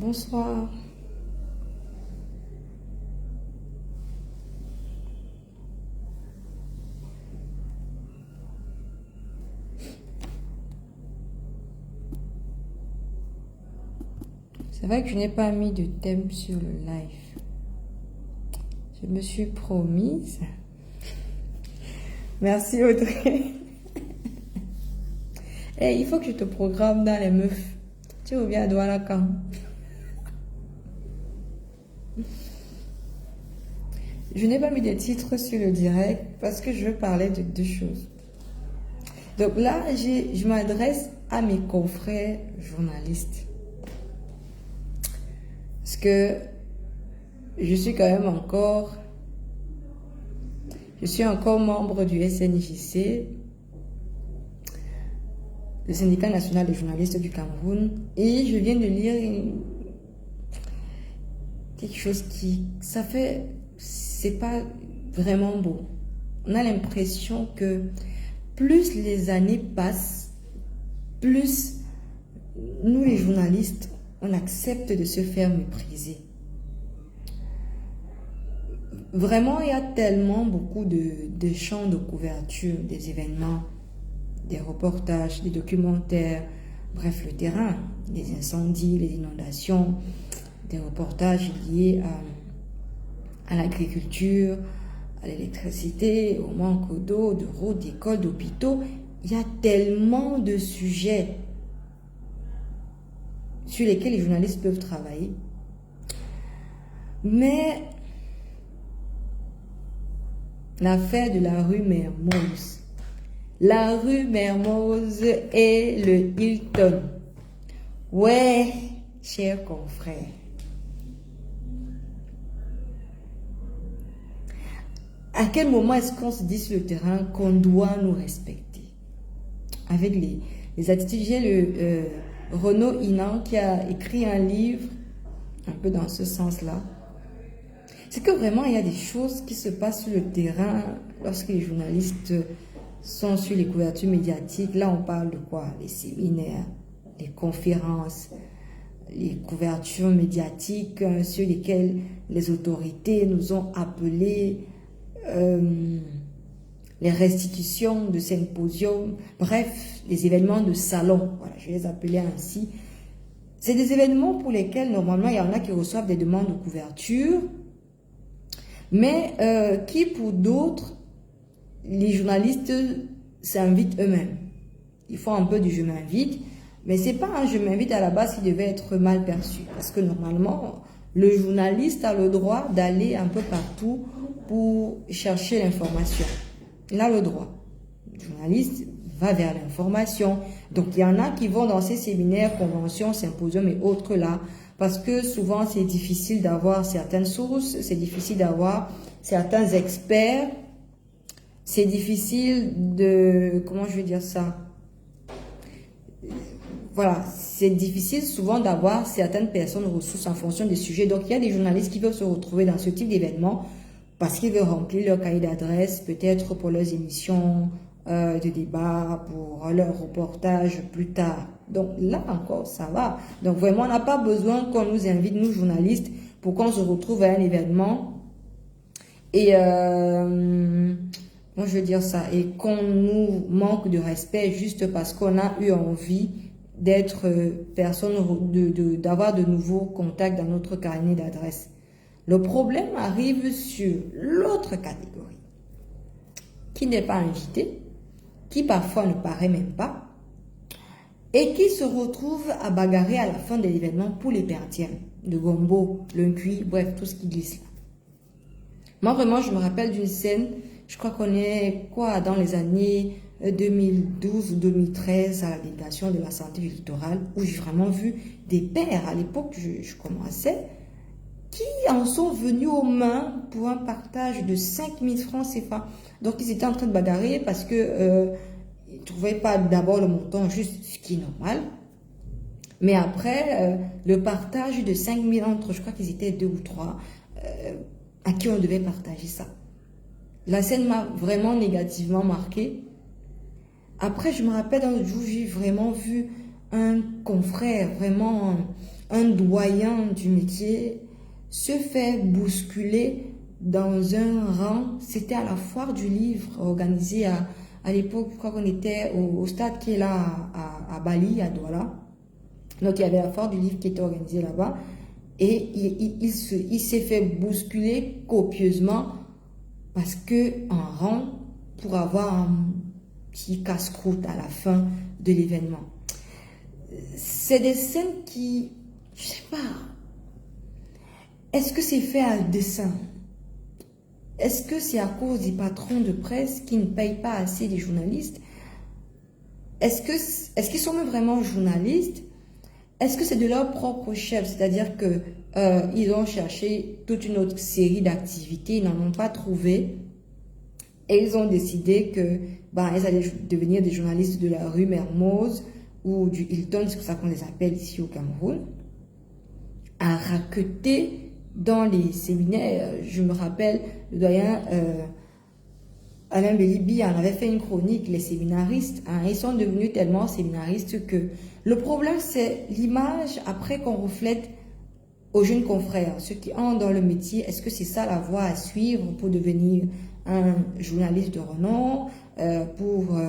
Bonsoir. C'est vrai que je n'ai pas mis de thème sur le live. Je me suis promise. Merci Audrey. Hey, il faut que je te programme dans les meufs. Tu reviens à Douala quand? Je n'ai pas mis de titre sur le direct parce que je veux parler de deux choses. Donc là, je m'adresse à mes confrères journalistes. Parce que je suis quand même encore... Je suis encore membre du SNJC, le syndicat national des journalistes du Cameroun, et je viens de lire quelque chose qui... Ça fait... C'est pas vraiment beau. On a l'impression que plus les années passent, plus nous les journalistes, on accepte de se faire mépriser. Vraiment, il y a tellement beaucoup de champs de couverture, des événements, des reportages, des documentaires, bref, le terrain, des incendies, les inondations, des reportages liés à l'agriculture, à l'électricité, au manque d'eau, de routes, d'écoles, d'hôpitaux. Il y a tellement de sujets sur lesquels les journalistes peuvent travailler. Mais l'affaire de la rue Mermoz. La rue Mermoz et le Hilton. Ouais, chers confrères. À quel moment est-ce qu'on se dit sur le terrain qu'on doit nous respecter? Avec les attitudes, j'ai le Renaud Inan qui a écrit un livre un peu dans ce sens-là. C'est que vraiment, il y a des choses qui se passent sur le terrain lorsque les journalistes sont sur les couvertures médiatiques. Là, on parle de quoi? Les séminaires, les conférences, les couvertures médiatiques sur lesquelles les autorités nous ont appelés, les restitutions de symposiums, bref, les événements de salon. Voilà, je les appelais ainsi. C'est des événements pour lesquels, normalement, il y en a qui reçoivent des demandes de couverture, mais qui pour d'autres, les journalistes s'invitent eux-mêmes. Ils font un peu du je m'invite, mais c'est pas un je m'invite à la base qui devait être mal perçu. Parce que normalement, le journaliste a le droit d'aller un peu partout pour chercher l'information. Il a le droit. Le journaliste va vers l'information. Donc il y en a qui vont dans ces séminaires, conventions, symposiums et autres là, parce que souvent c'est difficile d'avoir certaines sources, c'est difficile d'avoir certains experts, c'est difficile de... Comment je vais dire ça? Voilà, c'est difficile souvent d'avoir certaines personnes ressources en fonction des sujets. Donc il y a des journalistes qui peuvent se retrouver dans ce type d'événement parce qu'ils veulent remplir leur cahier d'adresse, peut-être pour leurs émissions de débat, pour leurs reportages plus tard. Donc là encore, ça va. Donc vraiment, on n'a pas besoin qu'on nous invite, nous journalistes, pour qu'on se retrouve à un événement et, moi je veux dire ça, et qu'on nous manque de respect juste parce qu'on a eu envie d'être personne, d'avoir de nouveaux contacts dans notre carnet d'adresse. Le problème arrive sur l'autre catégorie, qui n'est pas invitée, qui parfois ne paraît même pas, et qui se retrouve à bagarrer à la fin de l'événement pour les perdièmes, le gombo, le cuit, bref, tout ce qui glisse là. Moi vraiment, je me rappelle d'une scène, je crois qu'on est quoi, dans les années 2012 ou 2013 à la délégation de la santé du littoral, où j'ai vraiment vu des pères, à l'époque je commençais, qui en sont venus aux mains pour un partage de 5000 francs CFA. Donc ils étaient en train de bagarrer parce que ils ne trouvaient pas d'abord le montant juste, ce qui est normal. Mais après, le partage de 5000 entre, je crois qu'ils étaient 2 ou 3, à qui on devait partager ça. La scène m'a vraiment négativement marquée. Après, je me rappelle un jour, j'ai vraiment vu un confrère, vraiment un doyen du métier se fait bousculer dans un rang. C'était à la foire du livre organisée à l'époque, je crois qu'on était au stade qui est là à Bali, à Douala. Donc il y avait la foire du livre qui était organisée là-bas. Et il s'est fait bousculer copieusement parce que en rang pour avoir un petit casse-croûte à la fin de l'événement. C'est des scènes qui, je sais pas, est-ce que c'est fait à dessein? Est-ce que c'est à cause des patrons de presse qui ne payent pas assez les journalistes? Est-ce qu'ils sont vraiment journalistes? Est-ce que c'est de leur propre chef? C'est-à-dire que ils ont cherché toute une autre série d'activités, ils n'en ont pas trouvé. Et ils ont décidé que ils allaient devenir des journalistes de la rue Mermoz ou du Hilton, c'est ça qu'on les appelle ici au Cameroun, à raqueter dans les séminaires. Je me rappelle, le doyen Alain Bélibi en avait fait une chronique, les séminaristes, ils sont devenus tellement séminaristes que le problème, c'est l'image après qu'on reflète aux jeunes confrères, ceux qui entrent dans le métier. Est-ce que c'est ça la voie à suivre pour devenir un journaliste de renom, pour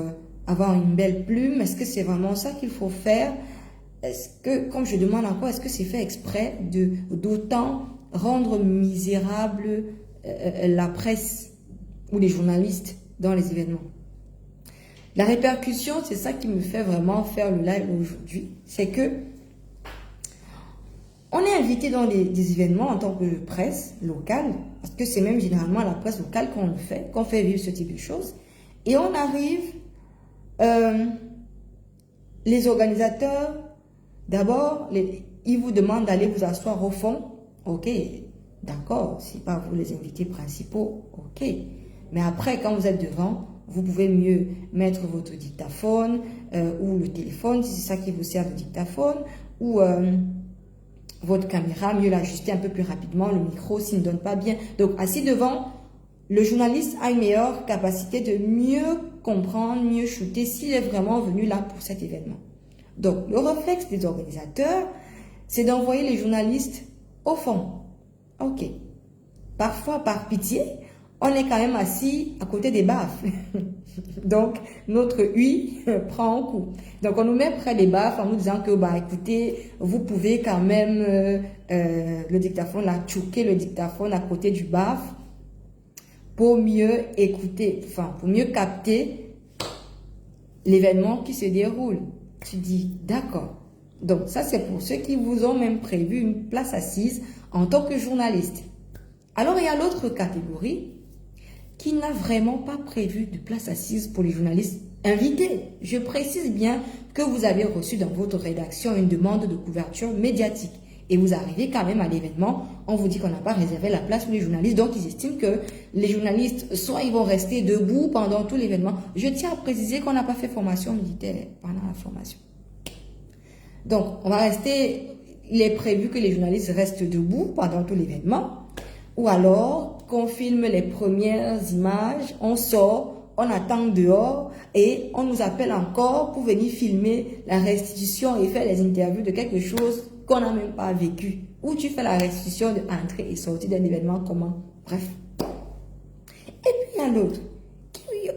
avoir une belle plume? Est-ce que c'est vraiment ça qu'il faut faire? Est-ce que, comme je demande encore, est-ce que c'est fait exprès d'autant rendre misérable la presse ou les journalistes dans les événements? La répercussion, c'est ça qui me fait vraiment faire le live aujourd'hui, c'est que on est invité dans des événements en tant que presse locale, parce que c'est même généralement à la presse locale qu'on fait vivre ce type de choses. Et on arrive, les organisateurs, d'abord, ils vous demandent d'aller vous asseoir au fond. Ok, d'accord, c'est pas vous les invités principaux, ok. Mais après, quand vous êtes devant, vous pouvez mieux mettre votre dictaphone ou le téléphone, si c'est ça qui vous sert de dictaphone, ou votre caméra, mieux l'ajuster un peu plus rapidement, le micro s'il ne donne pas bien. Donc, assis devant, le journaliste a une meilleure capacité de mieux comprendre, mieux shooter s'il est vraiment venu là pour cet événement. Donc, le réflexe des organisateurs, c'est d'envoyer les journalistes au fond. Ok. Parfois, par pitié, on est quand même assis à côté des baffes. Donc, notre UI prend un coup. Donc, on nous met près des baffes en nous disant que, écoutez, vous pouvez quand même le dictaphone, choquer le dictaphone à côté du baff pour mieux écouter, pour mieux capter l'événement qui se déroule. Tu dis, d'accord. Donc, ça, c'est pour ceux qui vous ont même prévu une place assise en tant que journaliste. Alors, il y a l'autre catégorie qui n'a vraiment pas prévu de place assise pour les journalistes invités. Je précise bien que vous avez reçu dans votre rédaction une demande de couverture médiatique et vous arrivez quand même à l'événement, on vous dit qu'on n'a pas réservé la place pour les journalistes, donc ils estiment que les journalistes, soit ils vont rester debout pendant tout l'événement. Je tiens à préciser qu'on n'a pas fait formation militaire pendant la formation. Donc, on va rester, il est prévu que les journalistes restent debout pendant tout l'événement, ou alors qu'on filme les premières images, on sort, on attend dehors et on nous appelle encore pour venir filmer la restitution et faire les interviews de quelque chose qu'on n'a même pas vécu. Ou tu fais la restitution de entrée et sortie d'un événement comment? Bref. Et puis il y a l'autre qui,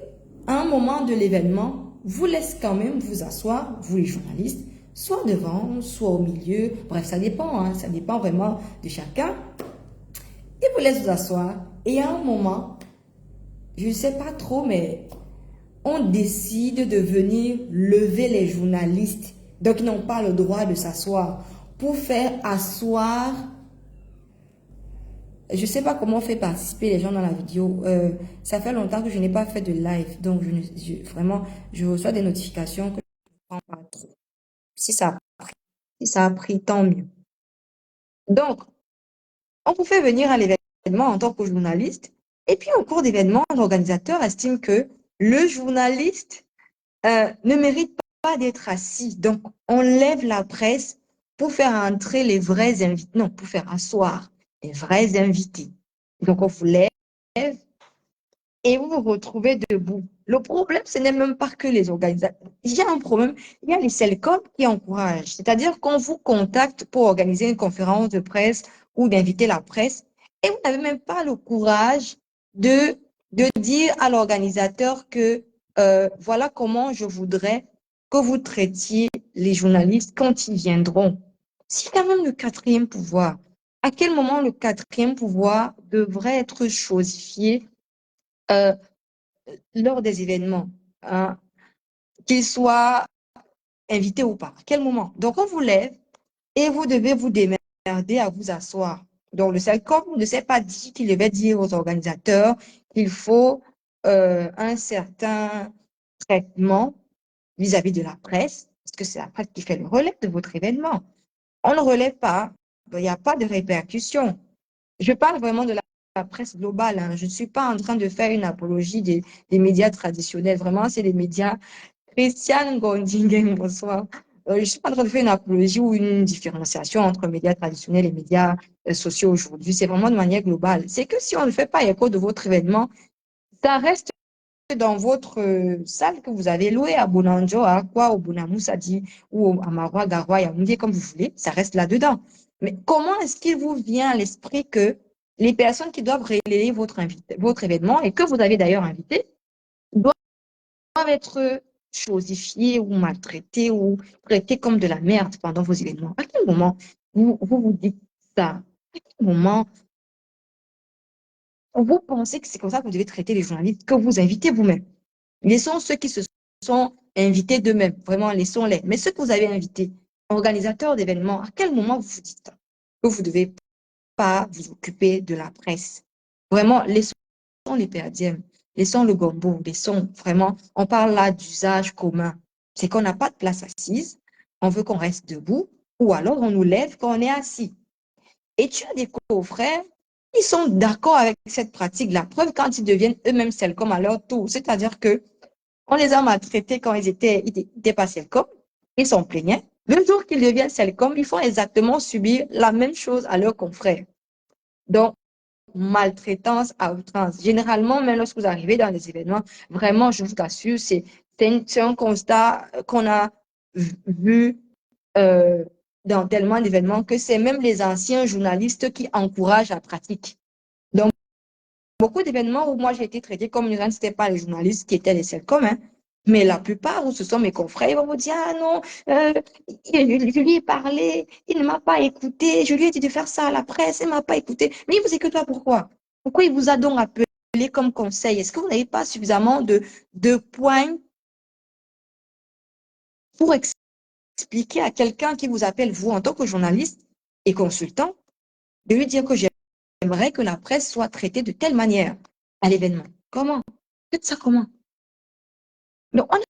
à un moment de l'événement, vous laisse quand même vous asseoir, vous les journalistes, soit devant, soit au milieu. Bref, ça dépend, ça dépend vraiment de chacun. Et vous laisse vous asseoir. Et à un moment, je ne sais pas trop, mais on décide de venir lever les journalistes. Donc, ils n'ont pas le droit de s'asseoir. Pour faire asseoir, je ne sais pas comment on fait participer les gens dans la vidéo. Ça fait longtemps que je n'ai pas fait de live. Donc, vraiment, je reçois des notifications que je ne comprends pas trop. Si ça a pris, tant mieux. Donc, on vous fait venir à l'événement en tant que journaliste. Et puis, au cours d'événements, l'organisateur estime que le journaliste ne mérite pas d'être assis. Donc, on lève la presse pour faire entrer les vrais invités. Non, pour faire asseoir les vrais invités. Donc, on vous lève et vous vous retrouvez debout. Le problème, ce n'est même pas que les organisateurs. Il y a un problème, il y a les CELCOM qui encouragent. C'est-à-dire qu'on vous contacte pour organiser une conférence de presse ou d'inviter la presse et vous n'avez même pas le courage de, de dire à l'organisateur que voilà comment je voudrais que vous traitiez les journalistes quand ils viendront. C'est quand même le quatrième pouvoir. À quel moment le quatrième pouvoir devrait être chosifié euh, lors des événements, hein, qu'ils soient invités ou pas? À quel moment? Donc, on vous lève et vous devez vous démerder à vous asseoir. Donc, le CELCOM ne s'est pas dit qu'il devait dire aux organisateurs qu'il faut un certain traitement vis-à-vis de la presse, parce que c'est la presse qui fait le relais de votre événement. On ne relève pas, il n'y a pas de répercussions. Je parle vraiment de la presse globale, hein. Je ne suis pas en train de faire une apologie des médias traditionnels. Vraiment, c'est les médias. Christiane Gondingen, bonsoir. Je ne suis pas en train de faire une apologie ou une différenciation entre médias traditionnels et médias sociaux aujourd'hui. C'est vraiment de manière globale. C'est que si on ne fait pas écho de votre événement, ça reste dans votre salle que vous avez louée à Bonanjo, à Akwa, au Bonamoussadi ou à Maroua, Garoua, Yaoundé, comme vous voulez, ça reste là-dedans. Mais comment est-ce qu'il vous vient à l'esprit que les personnes qui doivent relayer votre événement et que vous avez d'ailleurs invité doivent être chosifiées ou maltraitées ou traitées comme de la merde pendant vos événements? À quel moment vous dites ça? À quel moment vous pensez que c'est comme ça que vous devez traiter les journalistes que vous invitez vous-même? Laissons ceux qui se sont invités d'eux-mêmes, vraiment, laissons-les. Mais ceux que vous avez invités, organisateurs d'événements, à quel moment vous vous dites que vous ne devez pas vous occuper de la presse? Vraiment, laissons les perdièmes, laissons le gombo, laissons vraiment, on parle là d'usage commun. C'est qu'on n'a pas de place assise, on veut qu'on reste debout, ou alors on nous lève quand on est assis. Et tu as des confrères, ils sont d'accord avec cette pratique. La preuve, quand ils deviennent eux-mêmes celles comme à leur tour, c'est-à-dire que on les a maltraités quand ils étaient pas Selcom. Ils s'en plaignaient. Le jour qu'ils deviennent Selcom, ils font exactement subir la même chose à leurs confrères. Donc, maltraitance à outrance. Généralement, même lorsque vous arrivez dans les événements, vraiment, je vous assure, c'est un constat qu'on a vu euh, dans tellement d'événements que c'est même les anciens journalistes qui encouragent la pratique. Donc, beaucoup d'événements où moi j'ai été traitée comme une reine, ce n'était pas les journalistes qui étaient les seuls communs, mais la plupart où ce sont mes confrères, ils vont vous dire, ah non, je lui ai parlé, il ne m'a pas écouté, je lui ai dit de faire ça à la presse, il ne m'a pas écouté. Mais il vous écoute pas pourquoi? Pourquoi il vous a donc appelé comme conseil? Est-ce que vous n'avez pas suffisamment de points pour expliquer à quelqu'un qui vous appelle, vous, en tant que journaliste et consultant, de lui dire que j'aimerais que la presse soit traitée de telle manière à l'événement? Comment? Faites ça comment? Donc, on n'a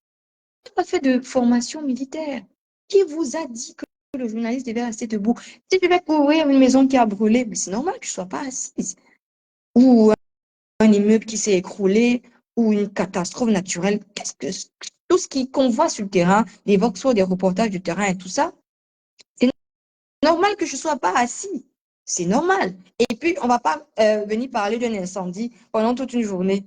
pas fait de formation militaire. Qui vous a dit que le journaliste devait rester debout? Si tu veux couvrir une maison qui a brûlé, mais c'est normal que tu ne sois pas assise. Ou un immeuble qui s'est écroulé, ou une catastrophe naturelle. Tout ce qu'on voit sur le terrain, les vox des reportages du terrain et tout ça, c'est normal que je ne sois pas assis. C'est normal. Et puis, on ne va pas venir parler d'un incendie pendant toute une journée.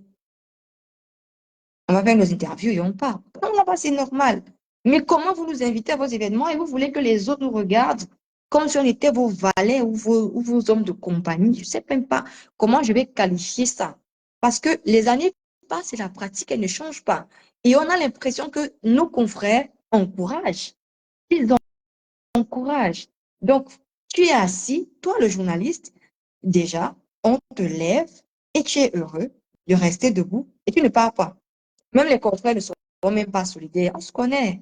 On va faire nos interviews et on part. Non, là-bas, c'est normal. Mais comment vous nous invitez à vos événements et vous voulez que les autres nous regardent comme si on était vos valets ou vos hommes de compagnie? Je ne sais même pas comment je vais qualifier ça. Parce que les années passent et la pratique, elle ne change pas. Et on a l'impression que nos confrères encouragent. Ils encouragent. Donc, tu es assis, toi le journaliste, déjà, on te lève et tu es heureux de rester debout et tu ne pars pas. Même les confrères ne sont même pas solidaires. On se connaît.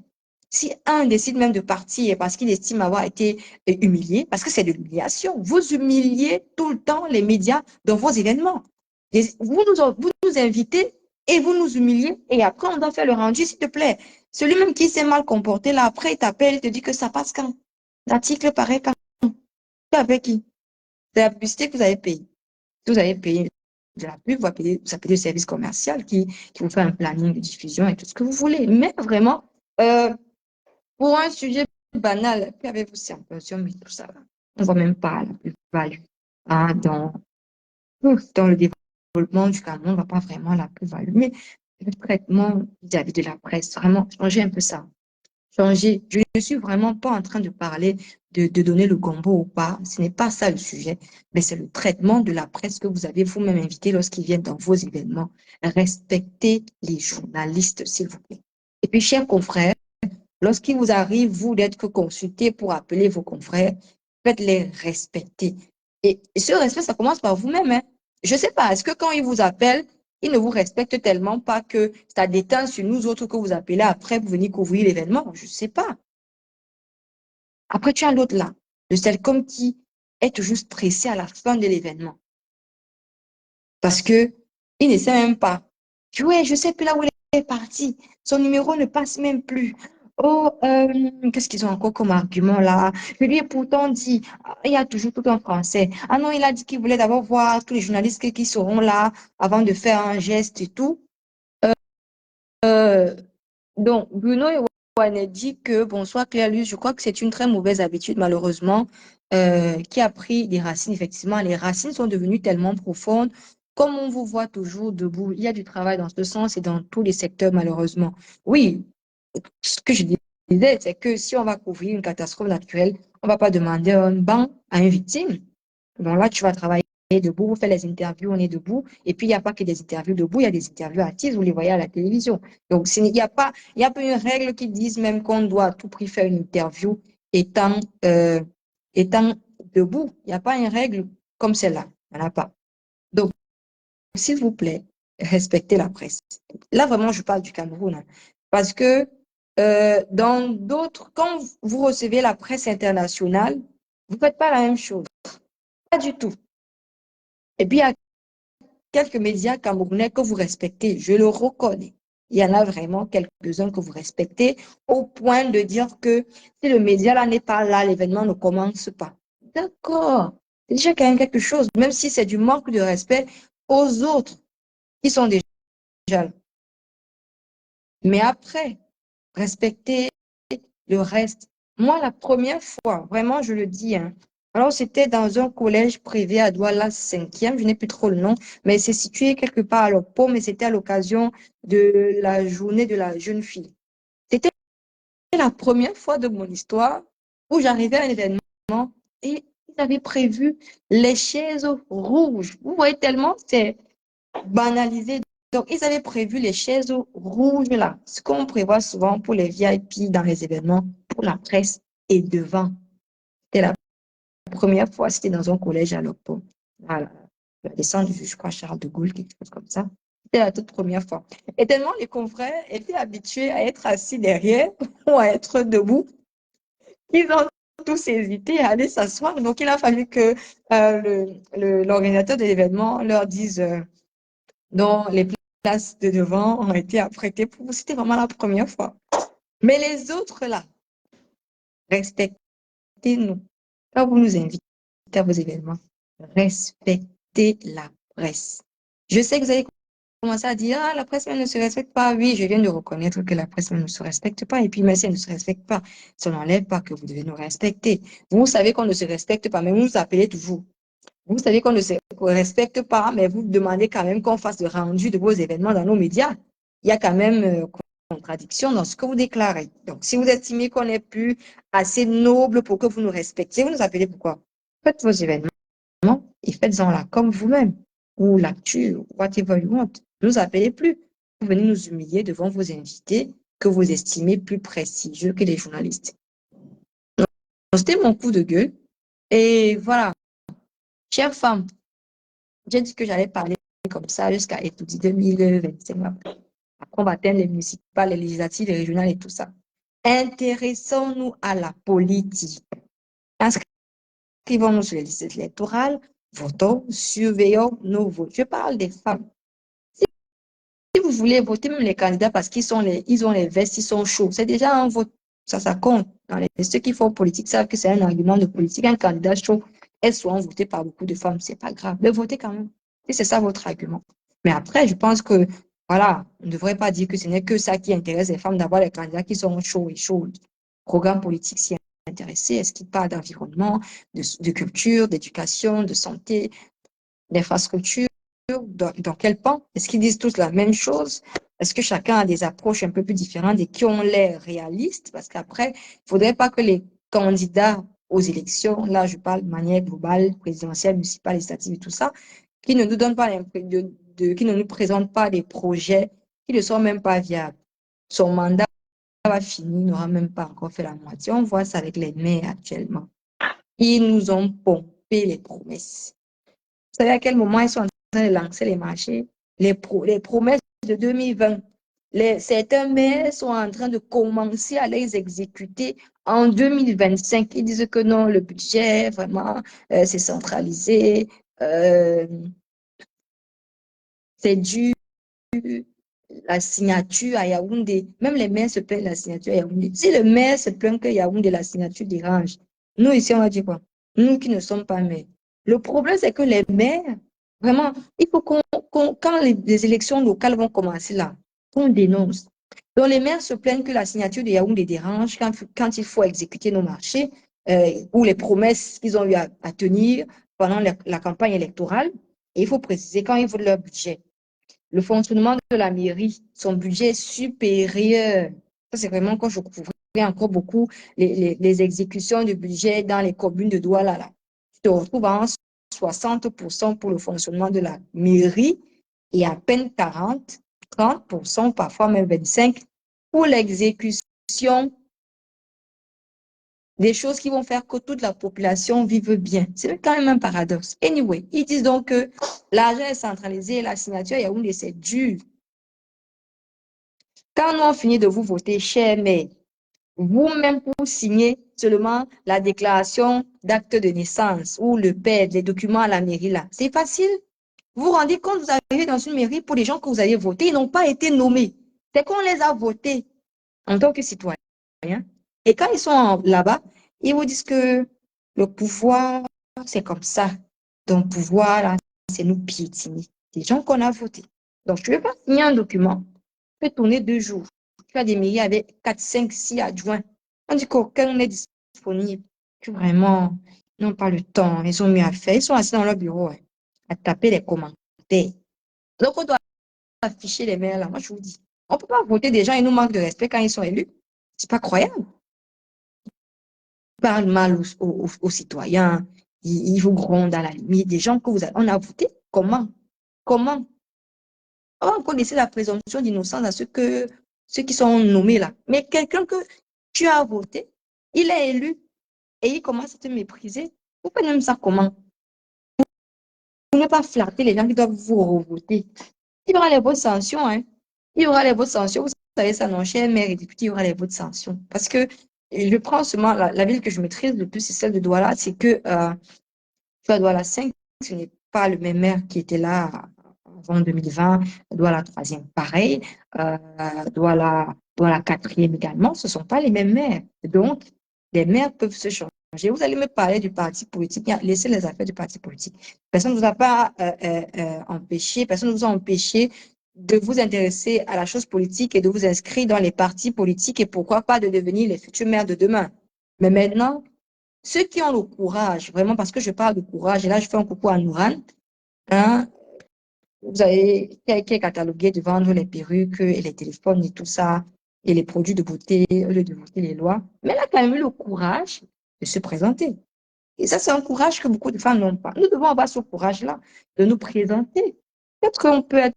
Si un décide même de partir parce qu'il estime avoir été humilié, parce que c'est de l'humiliation, vous humiliez tout le temps les médias dans vos événements. Vous nous invitez et vous nous humiliez et après on doit faire le rendu, s'il te plaît. Celui même qui s'est mal comporté, là, après il t'appelle, il te dit que ça passe quand? L'article paraît quand? Avec qui? C'est la publicité que vous avez payée. Vous avez payé de la pub, vous appelez le service commercial qui vous fait un planning de diffusion et tout ce que vous voulez. Mais vraiment, euh, pour un sujet banal, puis avec vos impressions, mais tout ça, on ne voit même pas la plus-value hein, dans le développement. développement du Cameroun ne va pas vraiment la plus-value. Mais le traitement vis-à-vis de la presse, vraiment, changer un peu ça. Changer. Je ne suis vraiment pas en train de parler de donner le gombo ou pas. Ce n'est pas ça le sujet, mais c'est le traitement de la presse que vous avez vous-même invité lorsqu'ils viennent dans vos événements. Respectez les journalistes, s'il vous plaît. Et puis, chers confrères, lorsqu'il vous arrive, vous, d'être consulté pour appeler vos confrères, faites-les respecter. Et ce respect, ça commence par vous-même, hein. Je ne sais pas, est-ce que quand ils vous appellent, ils ne vous respectent tellement pas que ça déteint sur nous autres que vous appelez après pour venir couvrir l'événement? Je ne sais pas. Après, tu as l'autre là, de celle comme qui est toujours stressée à la fin de l'événement. Parce que il ne sait même pas. Oui, je ne sais plus là où elle est partie. Son numéro ne passe même plus. Oh, qu'est-ce qu'ils ont encore comme argument là? Je lui ai pourtant dit, il y a toujours tout en français. Ah non, il a dit qu'il voulait d'abord voir tous les journalistes qui seront là avant de faire un geste et tout. Euh, donc, Bruno Ewane dit que, bonsoir Claire Luz, je crois que c'est une très mauvaise habitude, malheureusement, qui a pris des racines. Effectivement, les racines sont devenues tellement profondes. Comme on vous voit toujours debout, il y a du travail dans ce sens et dans tous les secteurs, malheureusement. Oui, ce que je disais, c'est que si on va couvrir une catastrophe naturelle, on ne va pas demander un banc à une victime. Donc là, tu vas travailler debout, vous faites les interviews, on est debout. Et puis, il n'y a pas que des interviews debout, il y a des interviews actives, vous les voyez à la télévision. Donc, il y a pas une règle qui dise même qu'on doit à tout prix faire une interview étant, euh, étant debout. Il n'y a pas une règle comme celle-là. Il n'y en a pas. Donc, s'il vous plaît, respectez la presse. Là, vraiment, je parle du Cameroun, hein. Parce que dans d'autres, quand vous recevez la presse internationale, vous ne faites pas la même chose. Pas du tout. Et puis, il y a quelques médias camerounais que vous respectez, je le reconnais. Il y en a vraiment quelques-uns que vous respectez au point de dire que si le média là n'est pas là, l'événement ne commence pas. D'accord. C'est déjà quand même quelque chose, même si c'est du manque de respect aux autres qui sont déjà là. Mais après, respecter le reste. Moi, la première fois, vraiment, je le dis, hein, alors c'était dans un collège privé à Douala 5e, je n'ai plus trop le nom, mais c'est situé quelque part à l'Oppo, mais c'était à l'occasion de la journée de la jeune fille. C'était la première fois de mon histoire où j'arrivais à un événement et ils avaient prévu les chaises rouges. Vous voyez tellement, c'est banalisé. Donc, ils avaient prévu les chaises rouges là, ce qu'on prévoit souvent pour les VIP dans les événements, pour la presse et devant. C'était la première fois, c'était dans un collège à l'Oppo. Voilà. La descente du, je crois, Charles de Gaulle, quelque chose comme ça. C'était la toute première fois. Et tellement les confrères étaient habitués à être assis derrière ou à être debout, ils ont tous hésité à aller s'asseoir. Donc, il a fallu que l'organisateur de l'événement leur dise dont les places de devant ont été apprêtées pour vous. C'était vraiment la première fois. Mais les autres, là, respectez-nous. Quand vous nous invitez à vos événements, respectez la presse. Je sais que vous allez commencer à dire, ah, la presse même ne se respecte pas. Oui, je viens de reconnaître que la presse même ne se respecte pas. Et puis, même si elle ne se respecte pas, ça n'enlève pas que vous devez nous respecter. Vous savez qu'on ne se respecte pas, mais vous nous appelez toujours. Vous savez qu'on ne se respecte pas, mais vous demandez quand même qu'on fasse le rendu de vos événements dans nos médias. Il y a quand même contradiction dans ce que vous déclarez. Donc, si vous estimez qu'on n'est plus assez noble pour que vous nous respectiez, vous nous appelez pourquoi? Faites vos événements et faites-en là comme vous-même. Ou l'actu, whatever you want. Ne nous appelez plus. Vous venez nous humilier devant vos invités que vous estimez plus prestigieux que les journalistes. Donc, c'était mon coup de gueule. Et voilà. Chère femme, j'ai dit que j'allais parler comme ça jusqu'à étudier 2025. Après, on va atteindre les municipales, les législatives, les régionales et tout ça. Intéressons-nous à la politique. Inscrivons-nous sur les listes électorales, votons, surveillons nos votes. Je parle des femmes. Si vous voulez voter même les candidats parce ils ont les vestes, ils sont chauds, c'est déjà un vote. Ça compte. Ceux qui font politique savent que c'est un argument de politique. Un candidat chaud est souvent voté par beaucoup de femmes. C'est pas grave. Mais votez quand même. Et c'est ça votre argument. Mais après, je pense que, voilà, on ne devrait pas dire que ce n'est que ça qui intéresse les femmes d'avoir les candidats qui sont chauds et chauds. Programme politique s'y intéressé. Est-ce qu'il parle d'environnement, de culture, d'éducation, de santé, d'infrastructure? dans quel pan? Est-ce qu'ils disent tous la même chose? Est-ce que chacun a des approches un peu plus différentes et qui ont l'air réalistes? Parce qu'après, il ne faudrait pas que les candidats aux élections, là je parle de manière globale, présidentielle, municipale, législative et tout ça, qui ne nous donnent pas qui ne nous présentent pas des projets qui ne sont même pas viables. Son mandat va finir, il n'aura même pas encore fait la moitié. On voit ça avec les maires actuellement. Ils nous ont pompé les promesses. Vous savez à quel moment ils sont en train de lancer les marchés? Les promesses de 2020. Certains maires sont en train de commencer à les exécuter en 2025. Ils disent que non, le budget, vraiment, c'est centralisé, c'est dû la signature à Yaoundé. Même les maires se plaignent de la signature à Yaoundé. Si le maire se plaint que Yaoundé, la signature dérange, nous ici, on va dire quoi? Nous qui ne sommes pas maires. Le problème, c'est que les maires, vraiment, il faut quand les élections locales vont commencer là, qu'on dénonce. Donc les maires se plaignent que la signature de Yaoundé dérange quand il faut exécuter nos marchés ou les promesses qu'ils ont eu à tenir pendant la campagne électorale. Et il faut préciser quand ils votent leur budget. Le fonctionnement de la mairie, son budget est supérieur. Ça, c'est vraiment quand je couvrais encore beaucoup les exécutions de budget dans les communes de Douala. Là. Tu te retrouves à 60% pour le fonctionnement de la mairie et à peine 40, 30%, parfois même 25% pour l'exécution des choses qui vont faire que toute la population vive bien. C'est quand même un paradoxe. Anyway, ils disent donc que l'argent est centralisé, la signature Yaoundé, c'est dur. Quand nous on finit de vous voter, cher maire, vous-même pour signer seulement la déclaration d'acte de naissance ou le père, les documents à la mairie là, c'est facile. Vous vous rendez compte, vous arrivez dans une mairie pour les gens que vous avez votés, ils n'ont pas été nommés. C'est qu'on les a votés en tant que citoyens. Et quand ils sont là-bas, ils vous disent que le pouvoir, c'est comme ça. Donc, pouvoir, là, c'est nous piétiner. Les gens qu'on a votés. Donc, je ne vais pas signer un document. Je vais tourner 2 jours. Tu as des mairies avec 4, 5, 6 adjoints. On dit qu'aucun n'est disponible. Que vraiment, ils n'ont pas le temps. Ils ont mieux à faire. Ils sont assis dans leur bureau à taper les commentaires. Donc, on doit afficher les maires là. Moi, je vous dis, on ne peut pas voter des gens et nous manquent de respect quand ils sont élus. C'est pas croyable. Ils parlent mal aux citoyens. Ils vous grondent à la limite. Des gens que on a voté. Comment? Comment? On connaissait la présomption d'innocence à ceux qui sont nommés là. Mais quelqu'un que tu as voté, il est élu et il commence à te mépriser. Vous faites même ça comment? Pour ne pas flatter les gens qui doivent vous revoter. Il y aura les votes sanctions, hein. Il y aura les votes sanctions. Vous savez ça, non, cher maire et député, il y aura les votes sanctions. Parce que je prends seulement la ville que je maîtrise le plus, c'est celle de Douala. C'est que tu as Douala 5, ce n'est pas le même maire qui était là avant 2020, Douala 3e, pareil, Douala 4e également, ce ne sont pas les mêmes maires. Donc, les maires peuvent se changer. Vous allez me parler du parti politique, laissez les affaires du parti politique. Personne ne vous a pas empêché, personne ne vous a empêché de vous intéresser à la chose politique et de vous inscrire dans les partis politiques et pourquoi pas de devenir les futurs maires de demain. Mais maintenant, ceux qui ont le courage, vraiment parce que je parle de courage, et là je fais un coucou à Nouran, hein, vous avez qui est catalogué de vendre les perruques et les téléphones et tout ça, et les produits de beauté, au lieu de voter les lois. Mais elle a quand même eu le courage de se présenter. Et ça, c'est un courage que beaucoup de femmes n'ont pas. Nous devons avoir ce courage-là, de nous présenter. Peut-être qu'on peut être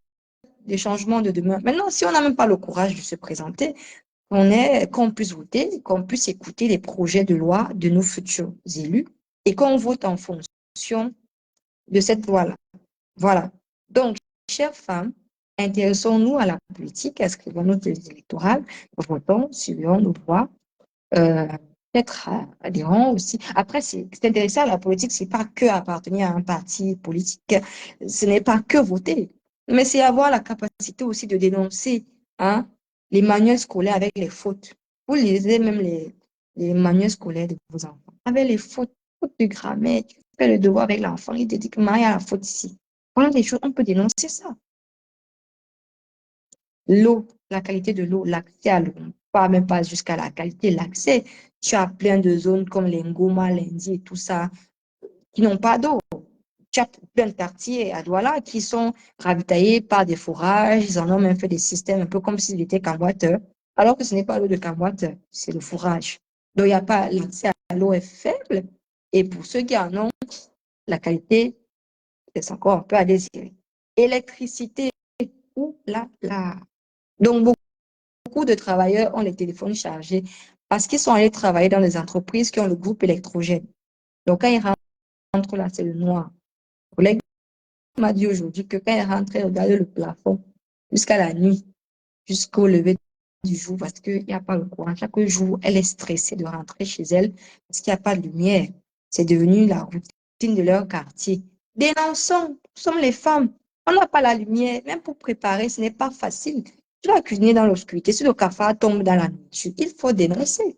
des changements de demain. Maintenant, si on n'a même pas le courage de se présenter, qu'on puisse voter, qu'on puisse écouter les projets de loi de nos futurs élus et qu'on vote en fonction de cette loi-là. Voilà. Donc, chères femmes, intéressons-nous à la politique, inscrivons nos thèses électorales, votons, suivons nos voix, euh, peut-être adhérents aussi. Après, c'est intéressant, la politique, c'est pas que appartenir à un parti politique, ce n'est pas que voter, mais c'est avoir la capacité aussi de dénoncer hein, les manuels scolaires avec les fautes. Vous lisez même les manuels scolaires de vos enfants, avec les fautes de grammaire, tu fais le devoir avec l'enfant, il te dit que il y a la faute ici. Voilà des choses, on peut dénoncer ça. L'eau, la qualité de l'eau, l'accès à l'eau, pas même pas jusqu'à la qualité, l'accès. Tu as plein de zones comme les Ngoma, l'Indie et tout ça, qui n'ont pas d'eau. tu as plein de quartiers à Douala qui sont ravitaillés par des fourrages. Ils en ont même fait des systèmes un peu comme s'ils étaient camboiteurs. Alors que ce n'est pas l'eau de camboiteur, c'est le fourrage. Donc, il n'y a pas, l'accès à l'eau est faible. Et pour ceux qui en ont, la qualité laisse encore un peu à désirer. Électricité, ou là. Donc, beaucoup de travailleurs ont les téléphones chargés parce qu'ils sont allés travailler dans des entreprises qui ont le groupe électrogène. Donc, quand ils rentrent là, c'est le noir. Mon collègue m'a dit aujourd'hui que quand ils rentrent, ils regardent le plafond jusqu'à la nuit, jusqu'au lever du jour, parce qu'il n'y a pas le courant. Chaque jour, elle est stressée de rentrer chez elle parce qu'il n'y a pas de lumière. C'est devenu la routine de leur quartier. Dénonçons, nous sommes les femmes. On n'a pas la lumière, même pour préparer, ce n'est pas facile. Tu vas cuisiner dans l'obscurité. Si le cafard tombe dans la nourriture, il faut dénoncer.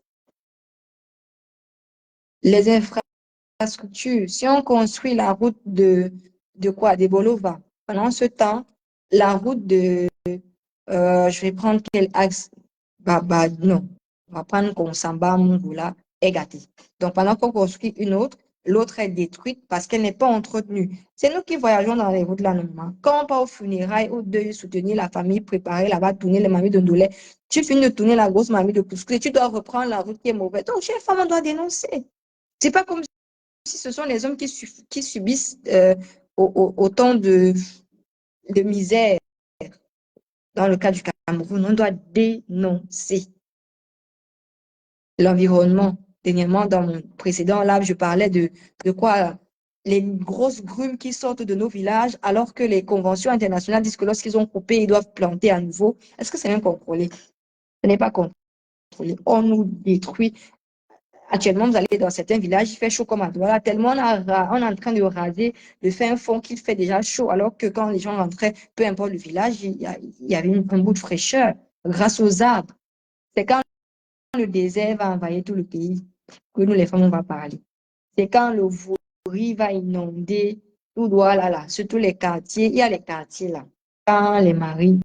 Les infrastructures, si on construit la route de quoi? Des Bolova. Pendant ce temps, la route je vais prendre quel axe? Non. On va prendre Konsamba, Mungula, est gâtée. Donc, pendant qu'on construit une autre, l'autre est détruite parce qu'elle n'est pas entretenue. C'est nous qui voyageons dans les routes là, normalement. Quand on part aux funérailles, au deuil, soutenir la famille, préparer là-bas, tourner les mamies de Ndolé, tu finis de tourner la grosse mamie de Couscous et tu dois reprendre la route qui est mauvaise. Donc, chez les femmes, on doit dénoncer. C'est pas comme si ce sont les hommes qui subissent autant de misère. Dans le cas du Cameroun, on doit dénoncer l'environnement. Dernièrement, dans mon précédent live, je parlais de quoi les grosses grumes qui sortent de nos villages, alors que les conventions internationales disent que lorsqu'ils ont coupé, ils doivent planter à nouveau. Est-ce que c'est même contrôlé? Ce n'est pas contrôlé. On nous détruit. Actuellement, vous allez dans certains villages, il fait chaud comme à Douala, tellement on est en train de raser, de faire un fond qu'il fait déjà chaud, alors que quand les gens rentraient, peu importe le village, il y avait un bout de fraîcheur grâce aux arbres. C'est quand le désert va envahir tout le pays que nous, les femmes, on va parler. C'est quand le Vouri va inonder tout Douala, là, surtout les quartiers. Il y a les quartiers là. Quand les maris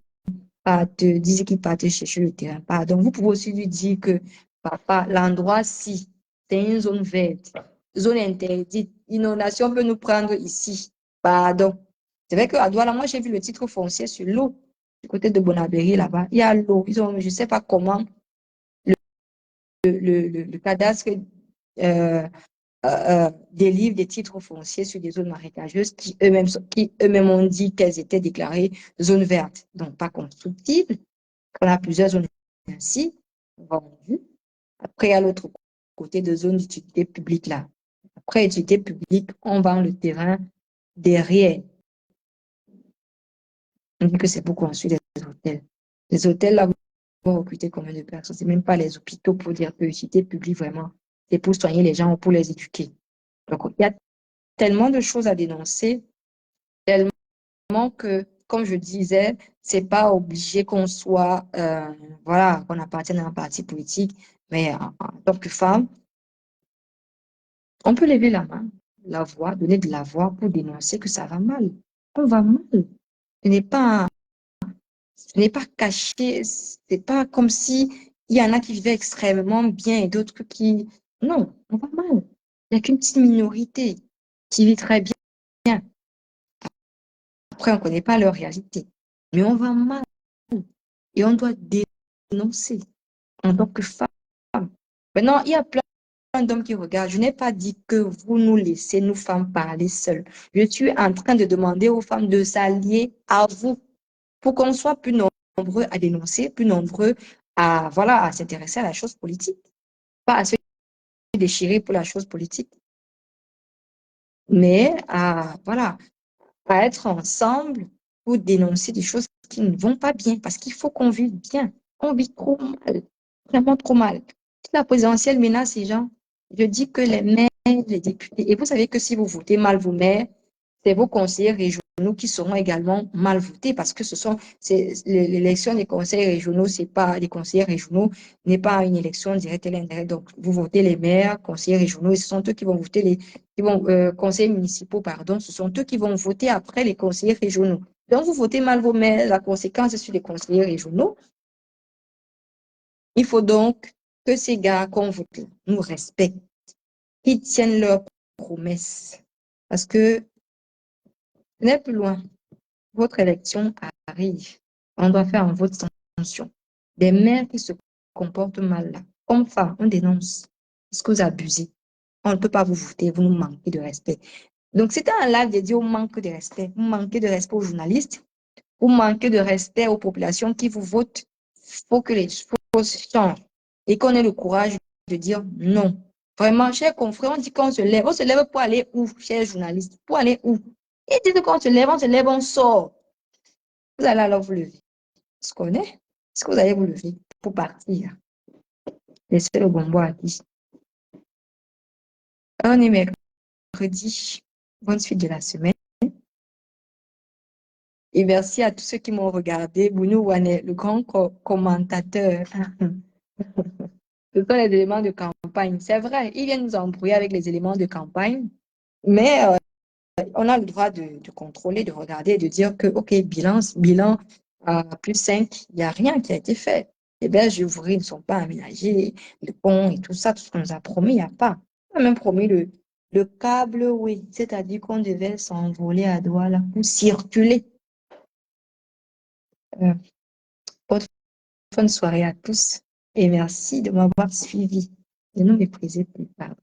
partent, disent qu'ils partent chercher le terrain. Pardon, vous pouvez aussi lui dire que, papa, l'endroit-ci, c'est une zone verte, zone interdite. Inondation peut nous prendre ici. Pardon. C'est vrai qu'à Douala, moi, j'ai vu le titre foncier sur l'eau, du côté de Bonabéry, là-bas. Il y a l'eau. Ils ont, je ne sais pas comment, le cadastre euh, délivre des titres fonciers sur des zones marécageuses qui eux-mêmes ont dit qu'elles étaient déclarées zones vertes, donc pas constructibles. On a plusieurs zones ainsi vendues. Après, à l'autre côté de zones d'utilité publique là. Après utilité publique, on vend le terrain derrière. On dit que c'est pour construire des hôtels. Les hôtels là, vont recruter combien de personnes? C'est même pas les hôpitaux pour dire que l'utilité publique vraiment, c'est pour soigner les gens ou pour les éduquer. Donc, il y a tellement de choses à dénoncer, tellement que, comme je disais, c'est pas obligé qu'on soit, voilà, qu'on appartienne à un parti politique, mais en tant que femme, on peut lever la main, la voix, donner de la voix pour dénoncer que ça va mal. On va mal. Ce n'est pas, ce n'est pas caché, c'est pas comme si il y en a qui vivaient extrêmement bien et d'autres qui, non, on va mal. Il n'y a qu'une petite minorité qui vit très bien. Après, on ne connaît pas leur réalité. Mais on va mal et on doit dénoncer en tant que femme. Maintenant, il y a plein d'hommes qui regardent. Je n'ai pas dit que vous nous laissez, nous femmes, parler seules. Je suis en train de demander aux femmes de s'allier à vous pour qu'on soit plus nombreux à dénoncer, plus nombreux à, voilà, à s'intéresser à la chose politique, pas à se déchirer pour la chose politique, mais à, voilà, à être ensemble pour dénoncer des choses qui ne vont pas bien, parce qu'il faut qu'on vive bien. On vit trop mal, vraiment trop mal. Si la présidentielle menace les gens, je dis que les maires, les députés, et vous savez que si vous votez mal vos maires, c'est vos conseillers régionaux qui seront également mal votés, parce que l'élection des conseils régionaux, c'est pas, les conseillers régionaux n'est pas une élection directe et indirecte. Donc, vous votez les maires, conseillers régionaux, et ce sont eux qui vont voter conseillers municipaux, pardon, ce sont eux qui vont voter après les conseillers régionaux. Donc, vous votez mal vos maires, la conséquence sur les conseillers régionaux. Il faut donc que ces gars qu'on vote nous respectent, qu'ils tiennent leurs promesses. Parce que Ce n'est plus loin. Votre élection arrive. On doit faire un vote sans sanction. Des mères qui se comportent mal là. Comme femme, on dénonce. Est-ce que vous abusez? On ne peut pas vous voter, vous nous manquez de respect. Donc, c'était un live dédié au manque de respect. Vous manquez de respect aux journalistes. Vous manquez de respect aux populations qui vous votent. Il faut que les choses changent et qu'on ait le courage de dire non. Vraiment, chers confrères, on dit qu'on se lève. On se lève pour aller où, chers journalistes? Pour aller où? Ils disent qu'on se lève, on sort. Vous allez alors vous lever. On se connaît? Est-ce que vous allez vous lever pour partir? Laissez le bonbon à qui? On est mercredi. Bonne suite de la semaine. Et merci à tous ceux qui m'ont regardé. Bounou Wane, le grand commentateur. Ce sont les éléments de campagne. C'est vrai, ils viennent nous embrouiller avec les éléments de campagne, mais on a le droit de contrôler, de regarder, de dire que, OK, bilan plus 5, il n'y a rien qui a été fait. Les berges ouvriers ne sont pas aménagées, le pont et tout ça, tout ce qu'on nous a promis, il n'y a pas. On a même promis le câble, oui, c'est-à-dire qu'on devait s'envoler à Douala pour circuler. Euh, bonne soirée à tous et merci de m'avoir suivi. Ne nous méprisez plus, pardon.